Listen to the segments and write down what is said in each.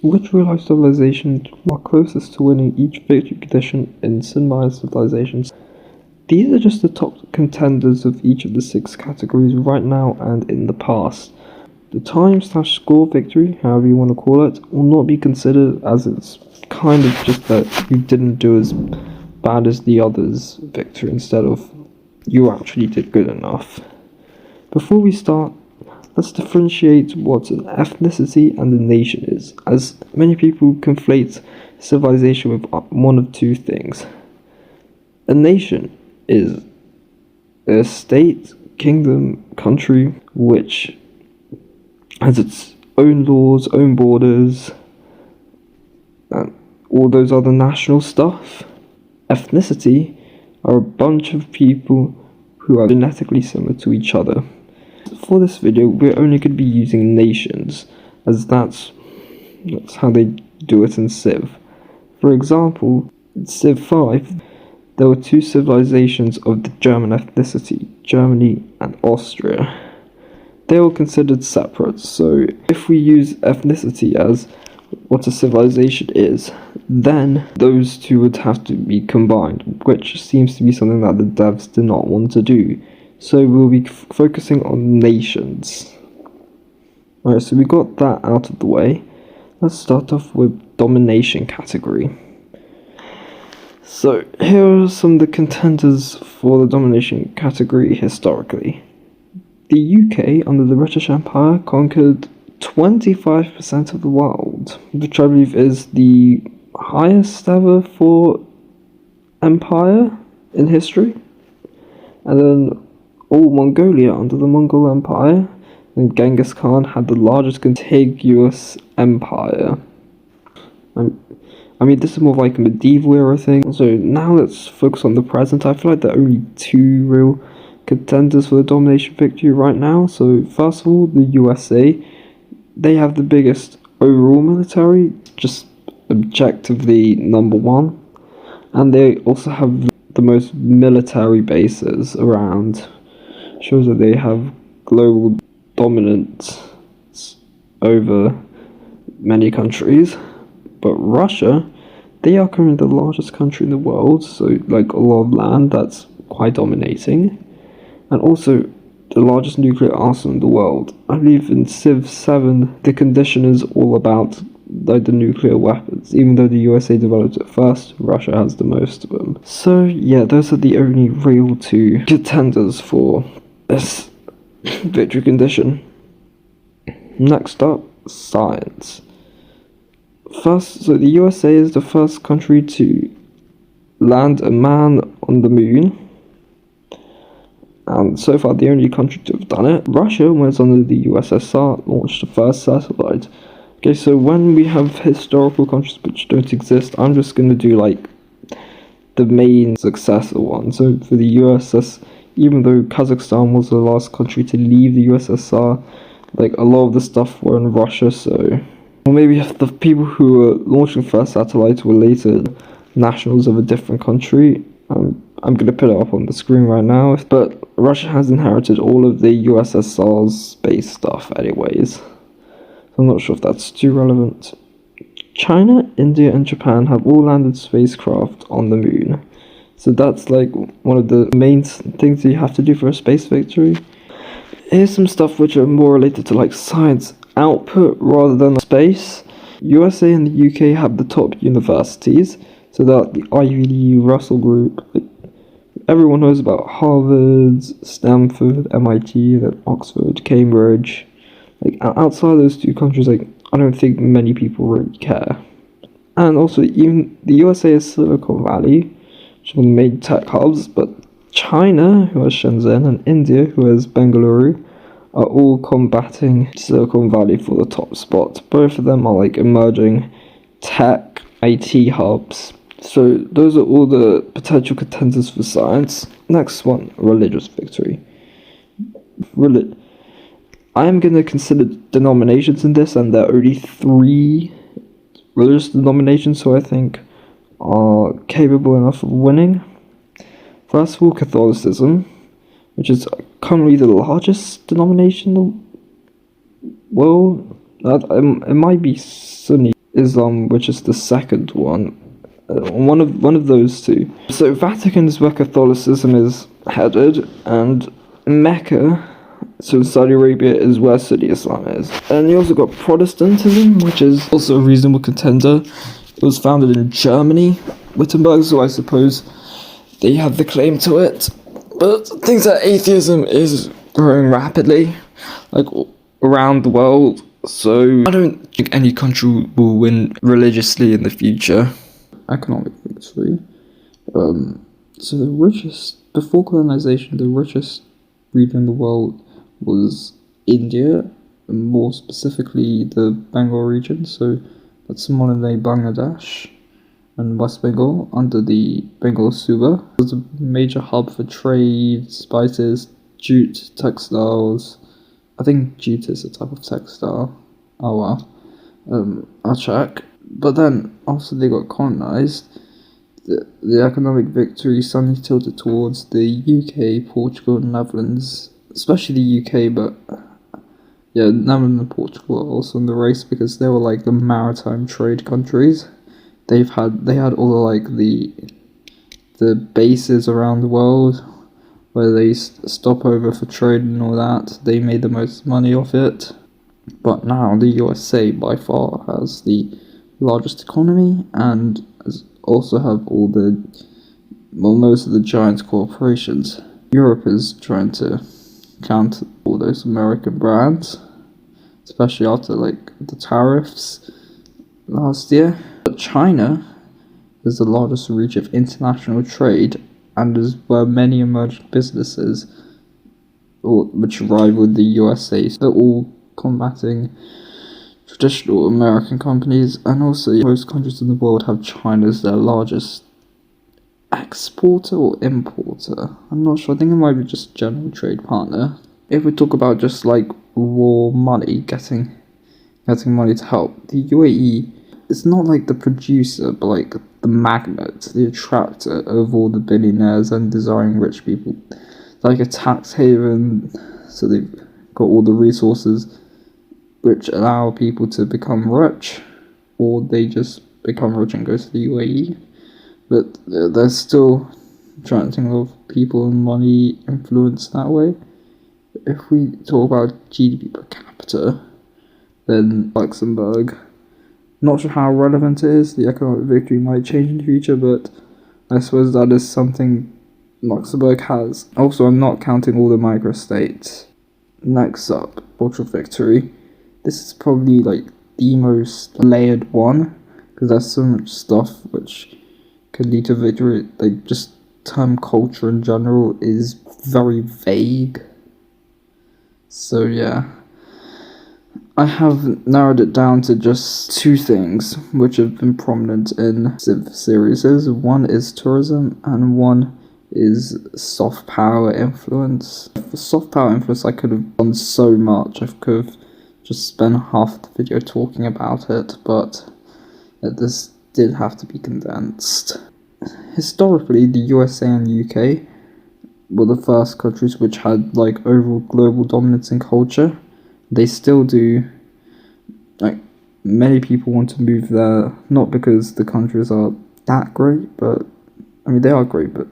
Which real-life civilizations are closest to winning each victory condition in cinematic civilizations? These are just the top contenders of each of the 6 categories right now and in the past. The time/score victory, however you want to call it, will not be considered, as it's kind of just that you didn't do as bad as the others victory instead of you actually did good enough. Before we start, let's differentiate what an ethnicity and a nation is, as many people conflate civilization with one of two things. A nation is a state, kingdom, country, which has its own laws, own borders, and all those other national stuff. Ethnicity are a bunch of people who are genetically similar to each other. For this video, we're only going to be using nations, as that's how they do it in Civ. For example, in Civ 5, there were 2 civilizations of the German ethnicity, Germany and Austria. They were considered separate, so if we use ethnicity as what a civilization is, then those 2 would have to be combined, which seems to be something that the devs did not want to do. So we'll be focusing on nations. Alright, so we got that out of the way. Let's start off with Domination category. So here are some of the contenders for the Domination category historically. The UK under the British Empire conquered 25% of the world, which I believe is the highest ever for empire in history. And then all Mongolia under the Mongol Empire, and Genghis Khan had the largest contiguous empire. I mean, this is more like a medieval era thing. So now let's focus on the present. I feel like there are only 2 real contenders for the Domination victory right now. So first of all, the USA. They have the biggest overall military, just objectively number 1. And they also have the most military bases around. Shows that they have global dominance over many countries. But Russia, they are currently the largest country in the world, so like a lot of land, that's quite dominating. And also the largest nuclear arsenal in the world. I believe in Civ 7 the condition is all about like the nuclear weapons. Even though the USA developed it first, Russia has the most of them. So yeah, those are the only real 2 contenders for this victory condition. Next up, science. First, so the USA is the first country to land a man on the moon, and so far the only country to have done it. Russia, when it's under the USSR, launched the first satellite. Okay, so when we have historical countries which don't exist, I'm just going to do like the main successor one. So for the USS, even though Kazakhstan was the last country to leave the USSR, like a lot of the stuff were in Russia, so... Or maybe if the people who were launching first satellites were later nationals of a different country. I'm going to put it up on the screen right now. But Russia has inherited all of the USSR's space stuff anyways. So I'm not sure if that's too relevant. China, India and Japan have all landed spacecraft on the moon. So that's like one of the main things that you have to do for a space victory. Here's some stuff which are more related to like science output rather than space. USA and the UK have the top universities, so that the Ivy League, Russell Group. Everyone knows about Harvard, Stanford, MIT, then Oxford, Cambridge. Like outside those 2 countries, like I don't think many people really care. And also, even the USA is Silicon Valley, which are the main tech hubs, but China, who has Shenzhen, and India, who has Bengaluru, are all combating Silicon Valley for the top spot. Both of them are like emerging tech IT hubs. So those are all the potential contenders for science. Next one, religious victory. I am going to consider denominations in this, and there are only 3 religious denominations who I think are capable enough of winning. First of all, Catholicism, which is currently the largest denomination in the world. It might be Sunni. Islam, which is the second one. One of those two. So Vatican is where Catholicism is headed, and Mecca, so Saudi Arabia, is where Sunni Islam is. And you also got Protestantism, which is also a reasonable contender. It was founded in Germany, Wittenberg, so I suppose they have the claim to it. But things that atheism is growing rapidly, like around the world. So I don't think any country will win religiously in the future. Economic victory. So the richest, before colonization, the richest region in the world was India, and more specifically the Bengal region. So that's modern day Bangladesh and West Bengal under the Bengal Suba. It was a major hub for trade, spices, jute, textiles. I think jute is a type of textile. Oh well. I'll check. But then, after they got colonized, the economic victory suddenly tilted towards the UK, Portugal, and Netherlands. Especially the UK, but yeah, Netherlands and Portugal are also in the race because they were like the maritime trade countries. They had all the bases around the world where they stop over for trade and all that. They made the most money off it. But now the USA by far has the largest economy and also have most of the giant corporations. Europe is trying to counter all those American brands, especially after the tariffs last year. But China is the largest reach of international trade and is where many emerging businesses which rival the USA. They're all combating traditional American companies, and also most countries in the world have China as their largest exporter or importer. I'm not sure. I think it might be just general trade partner. If we talk about just raw money, getting money to help, the UAE is not the producer, but the magnet, the attractor of all the billionaires and desiring rich people. Like a tax haven, so they've got all the resources which allow people to become rich, or they just become rich and go to the UAE. But they're still attracting a lot of people and money influence that way. If we talk about GDP per capita, then Luxembourg, not sure how relevant it is, the economic victory might change in the future, but I suppose that is something Luxembourg has. Also, I'm not counting all the microstates. Next up, cultural victory. This is probably the most layered one, because there's so much stuff which could lead to victory. Just term culture in general is very vague. So yeah, I have narrowed it down to just two things which have been prominent in Civ series. One is tourism and one is soft power influence. For soft power influence, I could have done so much. I could have just spent half the video talking about it, but this did have to be condensed. Historically, the USA and UK were the first countries which had overall global dominance in culture. They still do. Many people want to move there, not because the countries are that great, but I mean they are great, but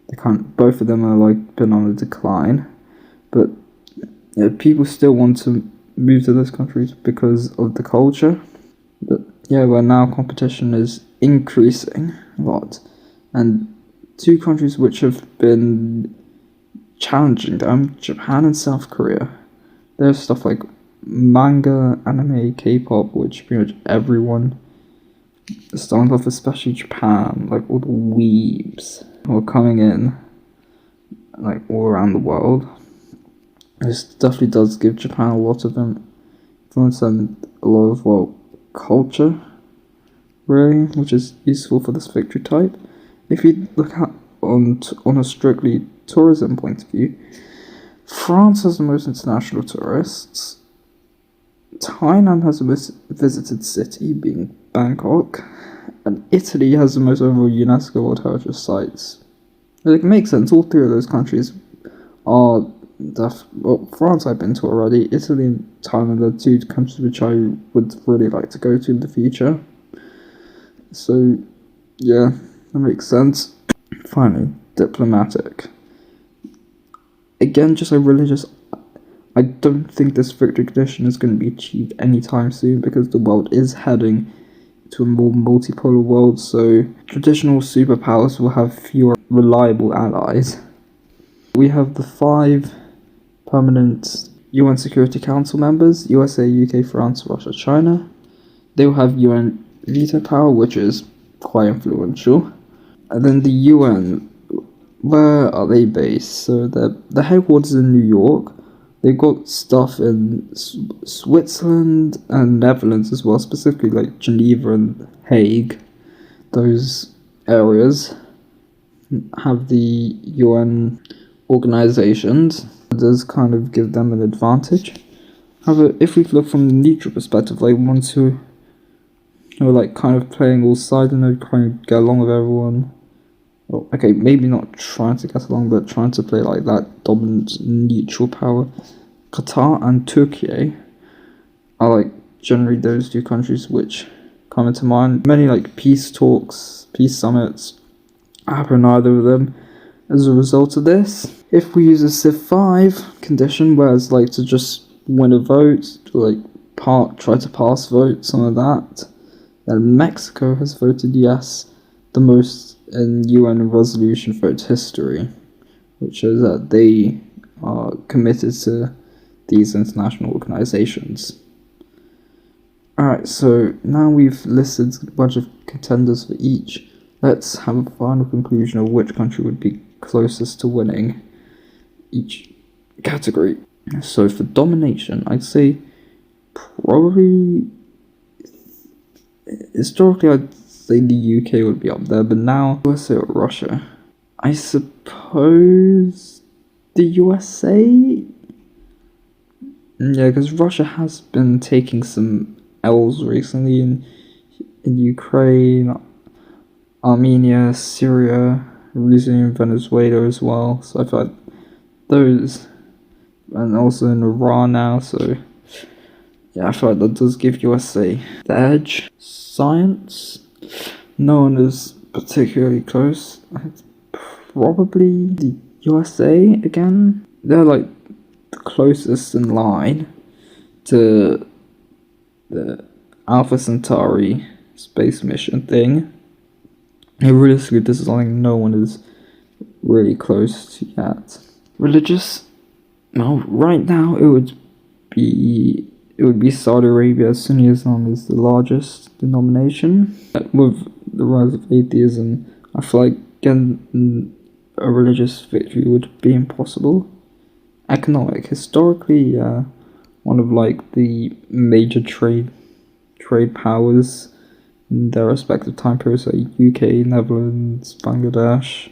they can't. Both of them are been on a decline, but people still want to move to those countries because of the culture. But yeah, where now competition is increasing a lot, and two countries which have been challenging them, Japan and South Korea. There's stuff like manga, anime, K-pop, which pretty much everyone is starting off, especially Japan, all the weebs who are coming in, all around the world. This definitely does give Japan a lot of influence and a lot of, culture, really, which is useful for this victory type. If you look at on a strictly tourism point of view, France has the most international tourists. Thailand has the most visited city, being Bangkok, and Italy has the most overall UNESCO World Heritage sites. It makes sense. All three of those countries are France I've been to already. Italy and Thailand are two countries which I would really like to go to in the future. So, yeah, that makes sense. Finally, diplomatic. Again, just a religious. I don't think this victory condition is going to be achieved anytime soon because the world is heading to a more multipolar world, so traditional superpowers will have fewer reliable allies. We have the 5 permanent UN Security Council members: USA, UK, France, Russia, China. They will have UN veto power, which is quite influential. And then the UN, where are they based? So the headquarters in New York. They've got stuff in Switzerland and Netherlands as well, specifically like Geneva and Hague. Those areas have the UN organizations. It does kind of give them an advantage. However, if we look from the neutral perspective, like ones who are like kind of playing all sides and they're trying to get along with everyone. Well, okay, maybe not trying to get along, but trying to play like that dominant neutral power. Qatar and Turkey are like generally those two countries which come into mind. Many like peace talks, peace summits happen in either of them. As a result of this, if we use a Civ 5 condition, where it's like to just win a vote, to like try to pass vote, some of that, then Mexico has voted yes the most in UN resolution vote history, which shows that they are committed to these international organizations. Alright, so now we've listed a bunch of contenders for each. Let's have a final conclusion of which country would be closest to winning each category. So for domination, I'd say probably historically I'd say the UK would be up there, but now USA or Russia. I suppose the USA? Yeah, because Russia has been taking some L's recently in Ukraine, Armenia, Syria, recently in Venezuela as well. So I feel like those, and also in Iran now, so yeah, I feel like that does give USA the edge. Science, no one is particularly close. It's probably the USA again. They're like the closest in line to the Alpha Centauri space mission thing. And realistically, this is something no one is really close to yet. Religious, well, right now it would be Saudi Arabia. Sunni Islam is the largest denomination. With the rise of atheism, I feel like getting a religious victory would be impossible. Economic, historically, one of like the major trade powers in their respective time periods, like UK, Netherlands, Bangladesh.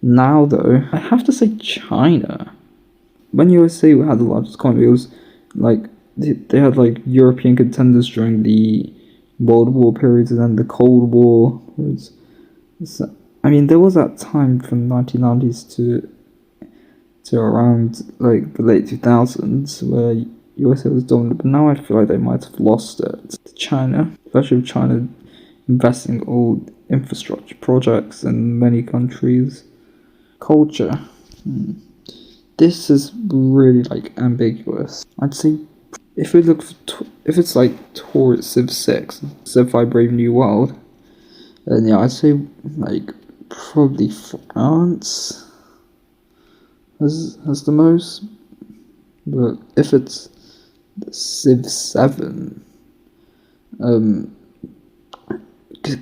Now though, I have to say China. When USA had the largest economy, it was like they had like European contenders during the World War periods and then the Cold War. I mean, there was that time from 1990s to around like the late 2000s where USA was dominant, but now I feel like they might have lost it to China, especially with China investing all infrastructure projects in many countries. Culture. This is really like ambiguous. I'd say if we look if it's like towards Civ 6, Civ 5 Brave New World, then yeah, I'd say like probably France has the most. But if it's Civ 7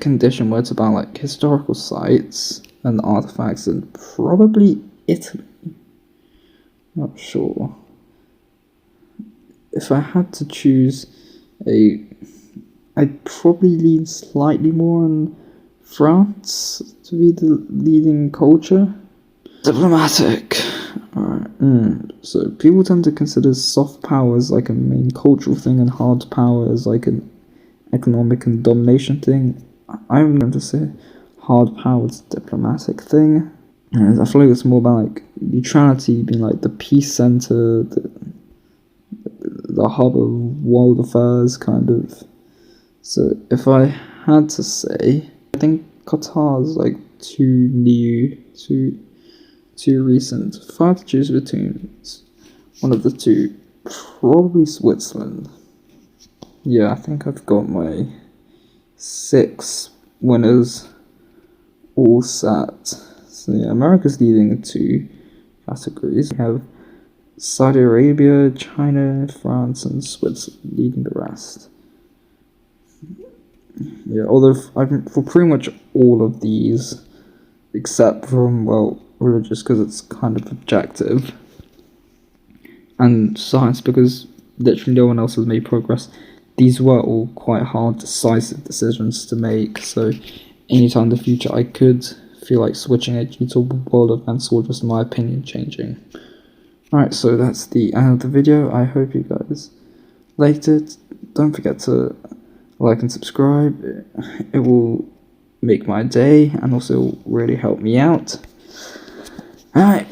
condition where it's about like historical sites and artifacts, and probably Italy. Not sure. If I had to choose I'd probably lean slightly more on France to be the leading culture. Diplomatic. Alright. So people tend to consider soft power as like a main cultural thing and hard power as like an economic and domination thing. I'm going to say hard power is a diplomatic thing. And I feel like it's more about like neutrality being like the peace center, the hub of world affairs, kind of. So if I had to say, I think Qatar's like too new, too recent. If I had to choose between one of the two, probably Switzerland. Yeah, I think I've got my 6 winners all set. So yeah, America's leading in 2 categories. We have Saudi Arabia, China, France, and Switzerland leading the rest. Yeah, although for pretty much all of these, except from, well, religious, because it's kind of objective, and science, because literally no one else has made progress, these were all quite hard, decisive decisions to make, so anytime in the future I could feel like switching it due to world events or just my opinion changing. Alright, so that's the end of the video. I hope you guys liked it. Don't forget to like and subscribe. It will make my day and also really help me out. Alright.